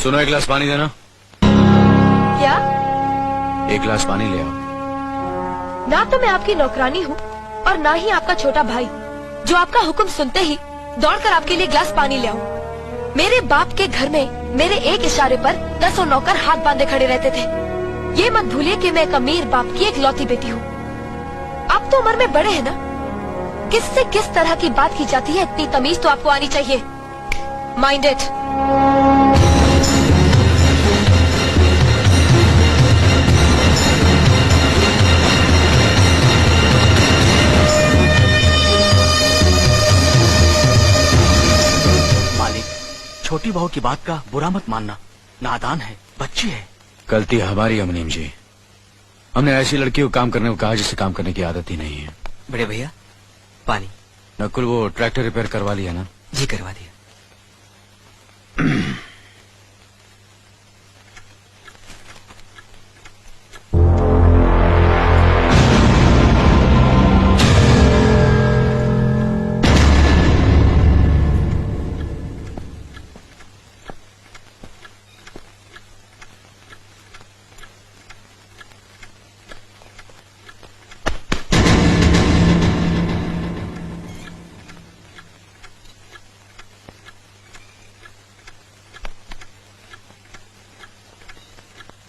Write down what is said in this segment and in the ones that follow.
सुनो, एक गिलास पानी देना। क्या? एक गिलास पानी ले आओ। ना तो मैं आपकी नौकरानी हूँ और ना ही आपका छोटा भाई जो आपका हुक्म सुनते ही दौड़कर आपके लिए गिलास पानी ले आऊं। मेरे बाप के घर में मेरे एक इशारे पर 10 नौकर हाथ बांधे खड़े रहते थे। ये मत भूलिए कि मैं एक अमीर बाप की एक लौती बेटी हूँ। आप तो उम्र में बड़े हैं ना, किससे किस तरह की बात की जाती है इतनी तमीज तो आपको आनी चाहिए। Mind it. छोटी बहू की बात का बुरा मत मानना, नादान है, बच्ची है। गलती हमारी है मुनीम जी। हमने ऐसी लड़की को काम करने को कहा जिसे काम करने की आदत ही नहीं है। बड़े भैया पानी। नकुल, वो ट्रैक्टर रिपेयर करवा लिया ना? जी करवा दिया।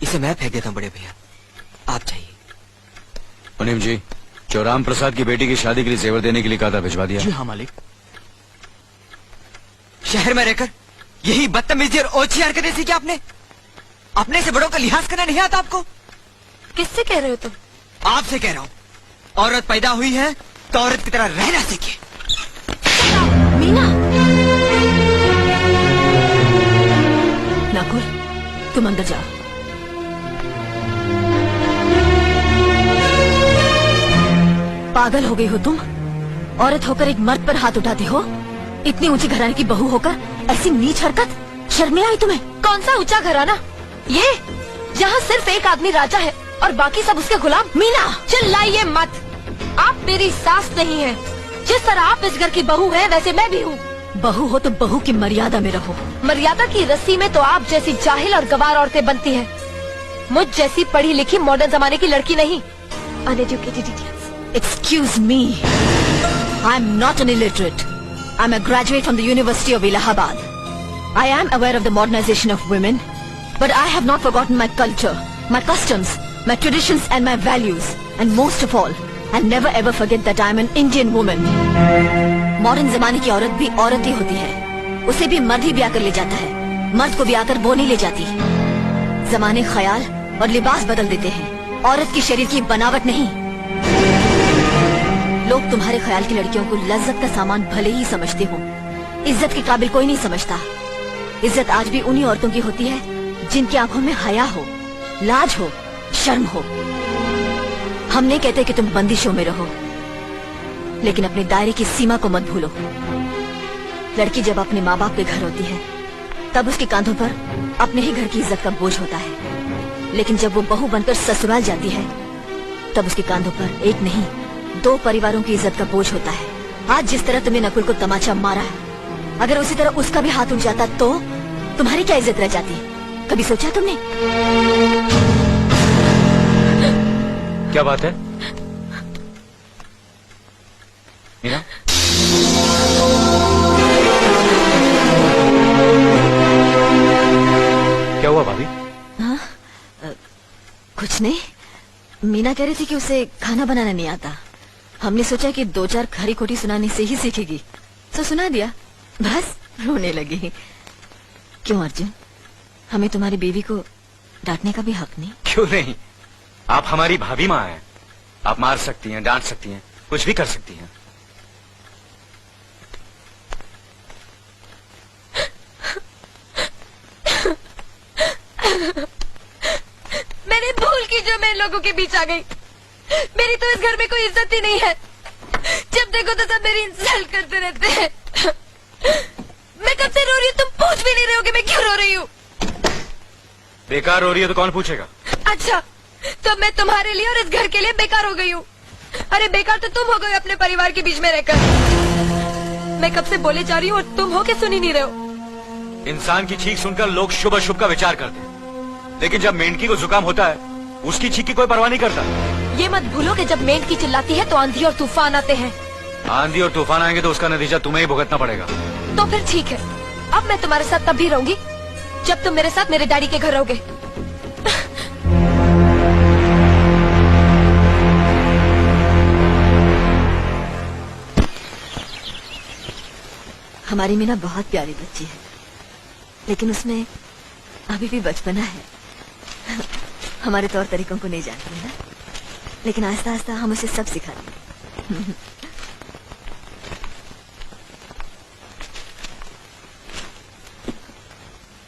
इसे मैं फेंक देता हूँ बड़े भैया, आप चाहिए। मुनीम जी, जो राम प्रसाद की बेटी की शादी के लिए जेवर देने के लिए कहा था, भिजवा दिया? जी हाँ मालिक। शहर में रहकर यही बदतमीजी और ओछी हरकतें सीखी आपने? अपने से बड़ों का लिहाज करना नहीं आता आपको? किससे कह रहे हो तुम? आपसे कह रहा हूँ। औरत पैदा हुई है तो औरत की तरह रहना सीखे। मीना, नकुल, तुम अंदर जाओ। पागल हो गई हो तुम? औरत होकर एक मर्द पर हाथ उठाती हो? इतनी ऊंची घराने की बहू होकर ऐसी नीच हरकत, शर्म नहीं आई तुम्हें? कौन सा ऊंचा घराना? ये जहाँ सिर्फ एक आदमी राजा है और बाकी सब उसके गुलाम। मीना, चिल्लाइए मत। आप मेरी सास नहीं हैं। जिस तरह आप इस घर की बहू हैं, वैसे मैं भी हूँ। बहू हो तो बहू की मर्यादा में रहो। मर्यादा की रस्सी में तो आप जैसी जाहिल और गवार औरतें बनती हैं। मुझ जैसी पढ़ी लिखी मॉडर्न जमाने की लड़की नहीं। Uneducated idiots. Excuse me, I'm not an illiterate. I'm a graduate from the University of Allahabad. I am aware of the modernization of women, but I have not forgotten my culture, my customs, my traditions and my values. And most of all, I'll never ever forget that I'm an Indian woman. Modern जमाने की औरत भी औरत ही होती है। उसे भी मर्द ही ब्याह कर ले जाता है, मर्द को ब्याह कर वो नहीं ले जाती। जमाने ख्याल और लिबास बदल देते हैं, औरत की शरीर की बनावट नहीं। लोग तुम्हारे ख्याल की लड़कियों को लज्जत का सामान भले ही समझते हो, इज्जत के काबिल कोई नहीं समझता। इज्जत आज भी उन्हीं औरतों की होती है जिनकी आंखों में हया हो, लाज हो, शर्म हो। हम नहीं कहते कि तुम बंदिशों में रहो, लेकिन अपने दायरे की सीमा को मत भूलो। लड़की जब अपने माँ बाप के घर होती है, तब उसके कांधों पर अपने ही घर की इज्जत का बोझ होता है। लेकिन जब वो बहू बनकर ससुराल जाती है, तब उसके कांधों पर एक नहीं 2 परिवारों की इज्जत का बोझ होता है। आज जिस तरह तुमने नकुल को तमाचा मारा है, अगर उसी तरह उसका भी हाथ उठ जाता तो तुम्हारी क्या इज्जत रह जाती? कभी सोचा तुमने? क्या बात है मीना? क्या हुआ भाभी? हाँ, कुछ नहीं। मीना कह रही थी कि उसे खाना बनाना नहीं आता। हमने सोचा कि 2-4 खरी खोटी सुनाने से ही सीखेगी, तो सुना दिया। बस रोने लगी। क्यों अर्जुन, हमें तुम्हारी बीवी को डांटने का भी हक नहीं? क्यों नहीं, आप हमारी भाभी माँ हैं। आप मार सकती हैं, डांट सकती हैं, कुछ भी कर सकती हैं। मैंने भूल की जो मैं इन लोगों के बीच आ गई। मेरी तो इस घर में कोई इज्जत ही नहीं है। जब देखो तो सब मेरी इंसल्ट करते रहते हैं। मैं कब से रो रही हूँ, तुम पूछ भी नहीं रहे हो कि मैं क्यों रो रही हूँ। बेकार हो रही है तो कौन पूछेगा? अच्छा, तो मैं तुम्हारे लिए और इस घर के लिए बेकार हो गई हूँ। अरे बेकार तो तुम हो गए अपने परिवार के बीच में रहकर। मैं कब से बोले जा रही हूँ और तुम हो के सुन ही नहीं रहे हो। इंसान की चीख सुनकर लोग शुभ अशुभ का विचार करते हैं, लेकिन जब मेंढकी को जुकाम होता है उसकी चीख की कोई परवाह नहीं करता। ये मत भूलो कि जब मेंढकी चिल्लाती है तो आंधी और तूफान आते हैं। आंधी और तूफान आएंगे तो उसका नतीजा तुम्हें ही भुगतना पड़ेगा। तो फिर ठीक है, अब मैं तुम्हारे साथ तब भी रहूंगी जब तुम मेरे साथ मेरे डैडी के घर रहोगे। हमारी मीना बहुत प्यारी बच्ची है, लेकिन उसमें अभी भी बचपना है। हमारे तौर तरीकों को नहीं जानती है ना, लेकिन आहिस्ता आहिस्ता हम उसे सब सिखा देंगे।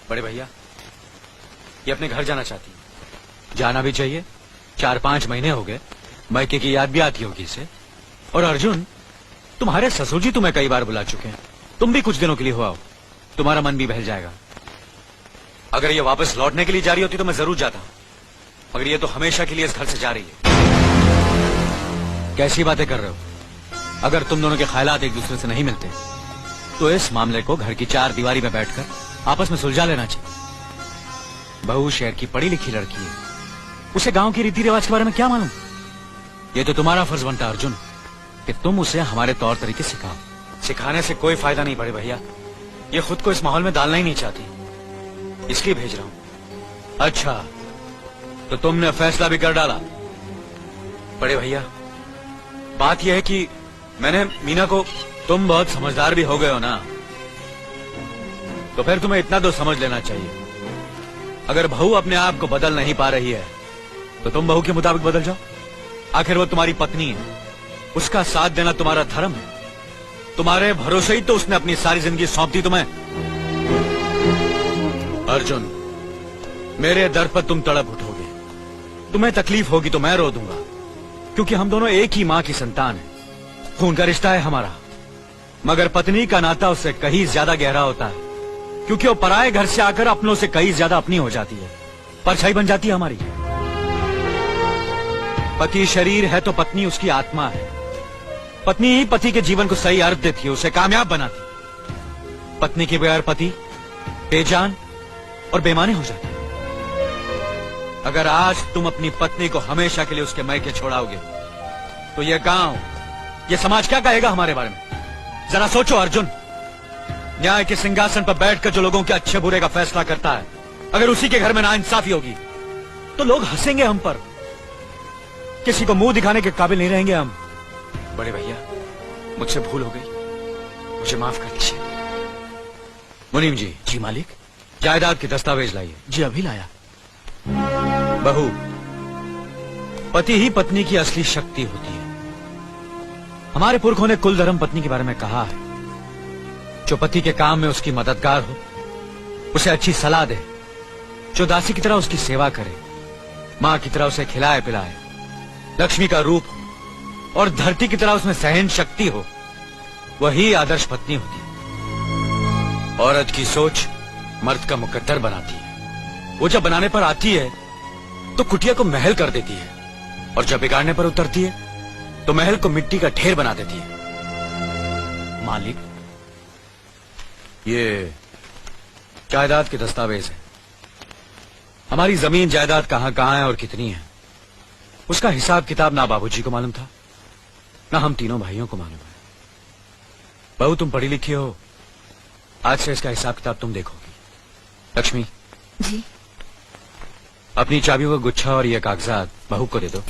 बड़े भैया, ये अपने घर जाना चाहती है। जाना भी चाहिए, 4-5 महीने हो गए, मायके की याद भी आती होगी इसे। और अर्जुन, तुम्हारे ससुर जी तुम्हें कई बार बुला चुके हैं, तुम भी कुछ दिनों के लिए हो आओ, तुम्हारा मन भी बहल जाएगा। अगर ये वापस लौटने के लिए जा रही होती तो मैं जरूर जाता, मगर ये तो हमेशा के लिए इस घर से जा रही है। कैसी बातें कर रहे हो? अगर तुम दोनों के ख्यालात एक दूसरे से नहीं मिलते तो इस मामले को घर की 4 दीवारी में बैठकर आपस में सुलझा लेना चाहिए। बहू शहर की पढ़ी लिखी लड़की है, उसे गांव की रीति रिवाज के बारे में क्या मालूम? ये तो तुम्हारा फर्ज बनता अर्जुन कि तुम उसे हमारे तौर तरीके सिखाओ। सिखाने से कोई फायदा नहीं बड़े भैया, ये खुद को इस माहौल में डालना ही नहीं चाहती, इसलिए भेज रहा हूं। अच्छा, तो तुमने फैसला भी कर डाला? बड़े भैया, बात यह है कि मैंने मीना को, तुम बहुत समझदार भी हो गए हो ना, तो फिर तुम्हें इतना तो समझ लेना चाहिए, अगर बहू अपने आप को बदल नहीं पा रही है तो तुम बहू के मुताबिक बदल जाओ। आखिर वो तुम्हारी पत्नी है, उसका साथ देना तुम्हारा धर्म है। तुम्हारे भरोसे ही तो उसने अपनी सारी जिंदगी सौंप दी तुम्हें। अर्जुन, मेरे दर्द पर तुम तड़प उठोगे, तुम्हें तकलीफ होगी तो मैं रो दूंगा, क्योंकि हम दोनों एक ही मां की संतान हैं, खून का रिश्ता है हमारा। मगर पत्नी का नाता उससे कहीं ज्यादा गहरा होता है, क्योंकि वो पराये घर से आकर अपनों से कहीं ज्यादा अपनी हो जाती है, परछाई बन जाती है हमारी। पति शरीर है तो पत्नी उसकी आत्मा है। पत्नी ही पति के जीवन को सही अर्थ देती है, उसे कामयाब बनाती। पत्नी के बगैर पति बेजान और बेमाने हो जाते। अगर आज तुम अपनी पत्नी को हमेशा के लिए उसके मायके छोड़ाओगे तो यह गांव, यह समाज क्या कहेगा हमारे बारे में? जरा सोचो अर्जुन, न्याय के सिंहासन पर बैठकर जो लोगों के अच्छे बुरे का फैसला करता है, अगर उसी के घर में नाइंसाफी होगी तो लोग हंसेंगे हम पर, किसी को मुंह दिखाने के काबिल नहीं रहेंगे हम। बड़े भैया, मुझसे भूल हो गई, मुझे माफ कर दीजिए। मुनीम जी। जी मालिक। जायदाद के दस्तावेज लाइए। जी अभी लाया। बहू, पति ही पत्नी की असली शक्ति होती है। हमारे पुरखों ने कुल धर्म पत्नी के बारे में कहा है, जो पति के काम में उसकी मददगार हो, उसे अच्छी सलाह दे, जो दासी की तरह उसकी सेवा करे, मां की तरह उसे खिलाए पिलाए, लक्ष्मी का रूप हो और धरती की तरह उसमें सहन शक्ति हो, वही आदर्श पत्नी होती है। औरत की सोच मर्द का मुकद्दर बनाती है। वो जब बनाने पर आती है तो कुटिया को महल कर देती है, और जब बिगाड़ने पर उतरती है तो महल को मिट्टी का ढेर बना देती है। मालिक, ये जायदाद के दस्तावेज है। हमारी जमीन जायदाद कहां कहां है और कितनी है, उसका हिसाब किताब ना बाबूजी को मालूम था, ना हम तीनों भाइयों को मालूम है। बहू, तुम पढ़ी लिखी हो, आज से इसका हिसाब किताब तुम देखोगी। लक्ष्मी जी। अपनी चाबियों का गुच्छा और ये कागजात बहू को दे दो।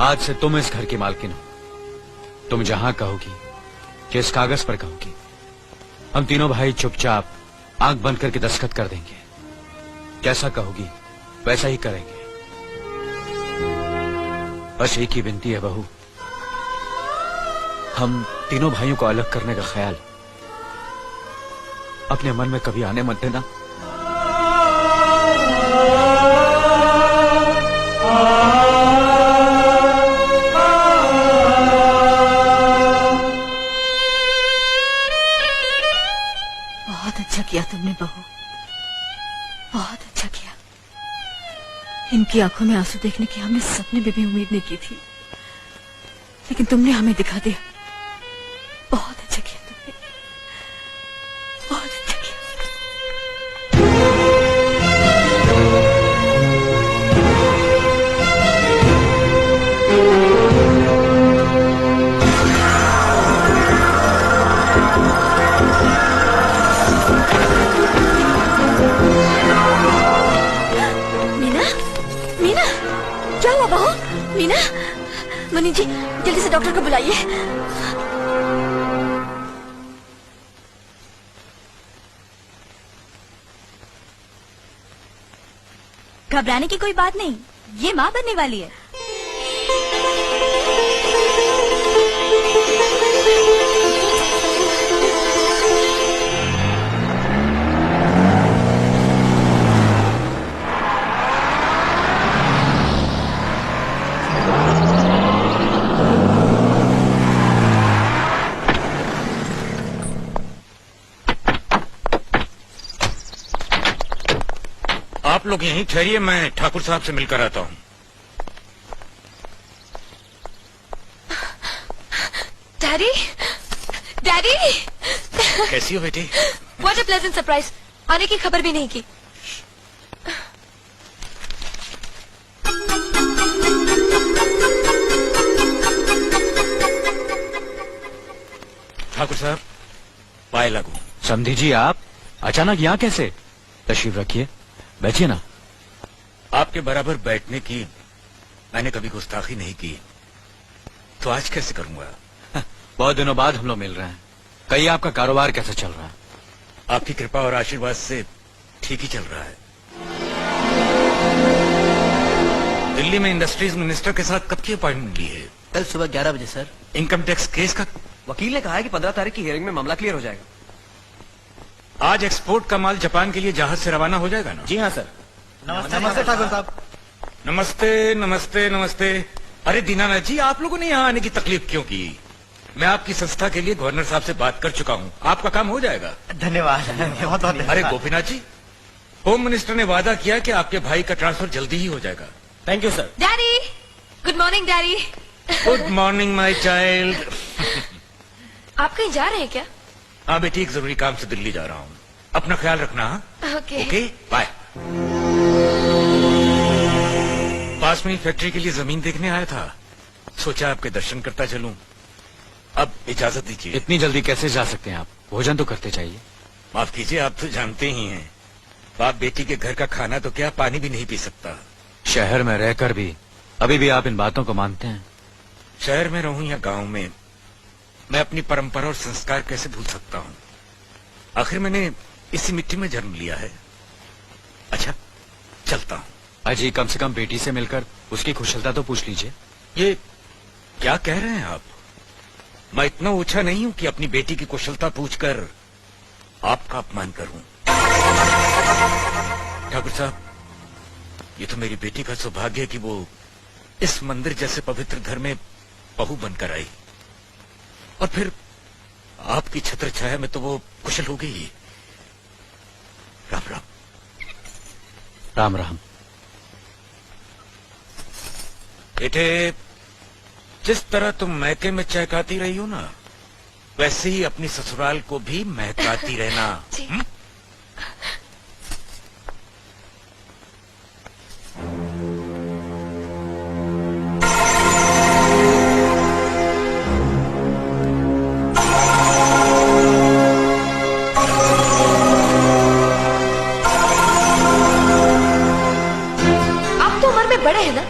आज से तुम इस घर की मालकिन हो। तुम जहां कहोगी, जिस कागज पर कहोगी, हम तीनों भाई चुपचाप आंख बंद करके दस्तखत कर देंगे। जैसा कहोगी वैसा ही करेंगे। बस एक ही विनती है बहू, हम तीनों भाइयों को अलग करने का ख्याल अपने मन में कभी आने मत देना। बहुत अच्छा किया तुमने बहू, बहुत अच्छा किया। इनकी आंखों में आंसू देखने की हमने सपने में भी उम्मीद नहीं की थी। लेकिन तुमने हमें दिखा दिया। बहुत अच्छा किया तुमने, बहुत अच्छा किया। मीना, मीना, क्या हुआ बहू? मीना, मनी जी जल्दी से डॉक्टर को बुलाइए। घबराने की कोई बात नहीं, ये माँ बनने वाली है। आप लोग यहीं ठहरिए, मैं ठाकुर साहब से मिलकर आता हूँ। डैडी, डैडी, कैसी हो बेटी? What a pleasant surprise. आने की खबर भी नहीं की। ठाकुर साहब, पाए लागू। समझी जी, आप अचानक यहाँ कैसे? तशरीफ रखिए, बैठिए ना। आपके बराबर बैठने की मैंने कभी गुस्ताखी नहीं की, तो आज कैसे करूंगा? बहुत दिनों बाद हम लोग मिल रहे हैं। कहिए, आपका कारोबार कैसा चल रहा है? आपकी कृपा और आशीर्वाद से ठीक ही चल रहा है। दिल्ली में इंडस्ट्रीज मिनिस्टर के साथ कब की अपॉइंटमेंट ली है? कल सुबह 11 बजे सर। इनकम टैक्स केस का? वकील ने कहा है कि 15 तारीख की हियरिंग में मामला क्लियर हो जाएगा। आज एक्सपोर्ट का माल जापान के लिए जहाज से रवाना हो जाएगा ना? जी हाँ सर। नमस्ते ठाकुर साहब। नमस्ते नमस्ते नमस्ते। अरे दीनानाथ जी, आप लोगों ने यहाँ आने की तकलीफ क्यों की? मैं आपकी संस्था के लिए गवर्नर साहब से बात कर चुका हूँ, आपका काम हो जाएगा। धन्यवाद, बहुत बहुत। अरे गोपीनाथ जी, होम मिनिस्टर ने वादा किया कि आपके भाई का ट्रांसफर जल्दी ही हो जाएगा। Thank you sir. Daddy, good morning daddy. Good morning my child. आप कहीं जा रहे हैं क्या? हाँ बेटी, एक जरूरी काम से दिल्ली जा रहा हूँ, अपना ख्याल रखना। ओके। Okay, bye. पास में ही फैक्ट्री के लिए जमीन देखने आया था, सोचा आपके दर्शन करता चलूं। अब इजाजत दीजिए। इतनी जल्दी कैसे जा सकते हैं आप? भोजन तो करते चाहिए। माफ कीजिए, आप तो जानते ही हैं, बाप बेटी के घर का खाना तो क्या, पानी भी नहीं पी सकता। शहर में रहकर भी अभी भी आप इन बातों को मानते हैं? शहर में रहूं या गांव में, मैं अपनी परंपरा और संस्कार कैसे भूल सकता हूं? आखिर मैंने इसी मिट्टी में जन्म लिया है। अच्छा, चलता हूं। अजी, कम से कम बेटी से मिलकर उसकी कुशलता तो पूछ लीजिए। ये क्या कह रहे हैं आप? मैं इतना ऊंचा नहीं हूं कि अपनी बेटी की कुशलता पूछकर आपका अपमान करूं। ठाकुर साहब, ये तो मेरी बेटी का सौभाग्य है कि वो इस मंदिर जैसे पवित्र घर में बहू बनकर आई, और फिर आपकी छत्र छाया में तो वो कुशल हो गई। राम राम। राम राम। बेटे, जिस तरह तुम मैके में चहकाती रही हो ना, वैसे ही अपनी ससुराल को भी महकाती रहना। जी। आप तो उम्र में बड़े हैं ना,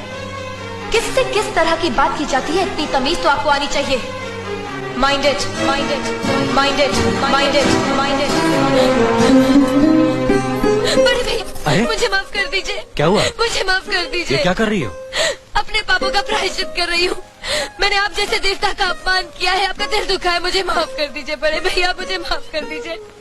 किससे किस तरह की बात की जाती है, इतनी तमीज तो आपको आनी चाहिए। Minded, minded, minded, minded, minded. बड़े भैया, अरे? मुझे माफ कर दीजिए। क्या हुआ? मुझे माफ कर ये दीजिए। क्या कर रही हो? अपने पापों का प्रायश्चित कर रही हूँ। मैंने आप जैसे देवता का अपमान किया है, आपका दिल दुखा है, मुझे माफ कर दीजिए बड़े भैया, मुझे माफ कर दीजिए।